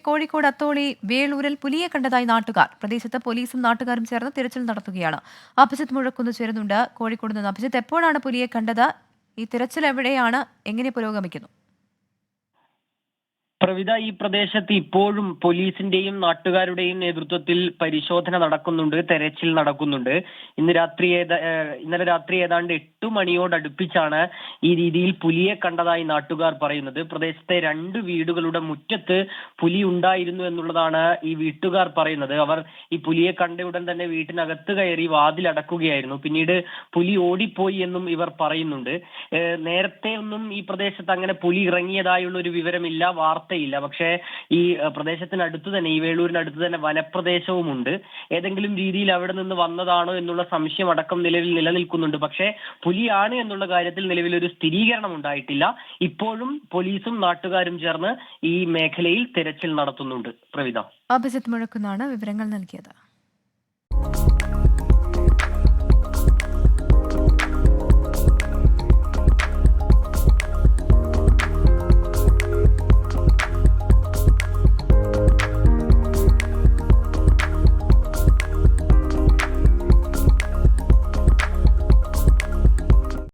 കോഴിക്കോട് അത്തോളി വേളൂരിൽ പുലിയെ കണ്ടതായി നാട്ടുകാർ. പ്രദേശത്ത് പോലീസും നാട്ടുകാരും ചേർന്ന് തിരച്ചിൽ നടത്തുകയാണ്. അഭിജിത്ത് മുഴക്കുന്ന് ചേരുന്നുണ്ട് കോഴിക്കോട് നിന്ന്. അഭിജിത്ത്, എപ്പോഴാണ് പുലിയെ കണ്ടത്? ഈ തിരച്ചിൽ എവിടെയാണ്? എങ്ങനെ പുരോഗമിക്കുന്നു? പ്രവിധ, ഈ പ്രദേശത്ത് ഇപ്പോഴും പോലീസിന്റെയും നാട്ടുകാരുടെയും നേതൃത്വത്തിൽ പരിശോധന നടക്കുന്നുണ്ട്, തെരച്ചിൽ നടക്കുന്നുണ്ട്. ഇന്നലെ രാത്രി ഏതാണ്ട് 8 മണിയോടടുപ്പിച്ചാണ് ഈ രീതിയിൽ പുലിയെ കണ്ടതായി നാട്ടുകാർ പറയുന്നത്. പ്രദേശത്തെ 2 വീടുകളുടെ മുറ്റത്ത് പുലി ഉണ്ടായിരുന്നു എന്നുള്ളതാണ് ഈ വീട്ടുകാർ പറയുന്നത്. അവർ ഈ പുലിയെ കണ്ട ഉടൻ തന്നെ വീട്ടിനകത്ത് കയറി വാതിലടക്കുകയായിരുന്നു. പിന്നീട് പുലി ഓടിപ്പോയി എന്നും ഇവർ പറയുന്നുണ്ട്. നേരത്തെ ഒന്നും ഈ പ്രദേശത്ത് അങ്ങനെ പുലി ഇറങ്ങിയതായുള്ള ഒരു വിവരമില്ല, വാർത്തയില്ല. പക്ഷേ ഈ പ്രദേശത്തിനടുത്ത് തന്നെ, ഈ വേളൂരിനടുത്ത് തന്നെ വനപ്രദേശവുമുണ്ട്. ഏതെങ്കിലും രീതിയിൽ അവിടെ നിന്ന് വന്നതാണോ എന്നുള്ള സംശയം അടക്കം നിലവിൽ നിലനിൽക്കുന്നുണ്ട്. പക്ഷേ പുലിയാണ് എന്നുള്ള കാര്യത്തിൽ നിലവിൽ ഒരു സ്ഥിരീകരണം ഉണ്ടായിട്ടില്ല. ഇപ്പോഴും പോലീസും നാട്ടുകാരും ചേർന്ന് ഈ മേഖലയിൽ തിരച്ചിൽ നടത്തുന്നുണ്ട്. പ്രവിധ. അഭിജിത്ത് മുഴക്കുന്നാണ് വിവരങ്ങൾ നൽകിയത്.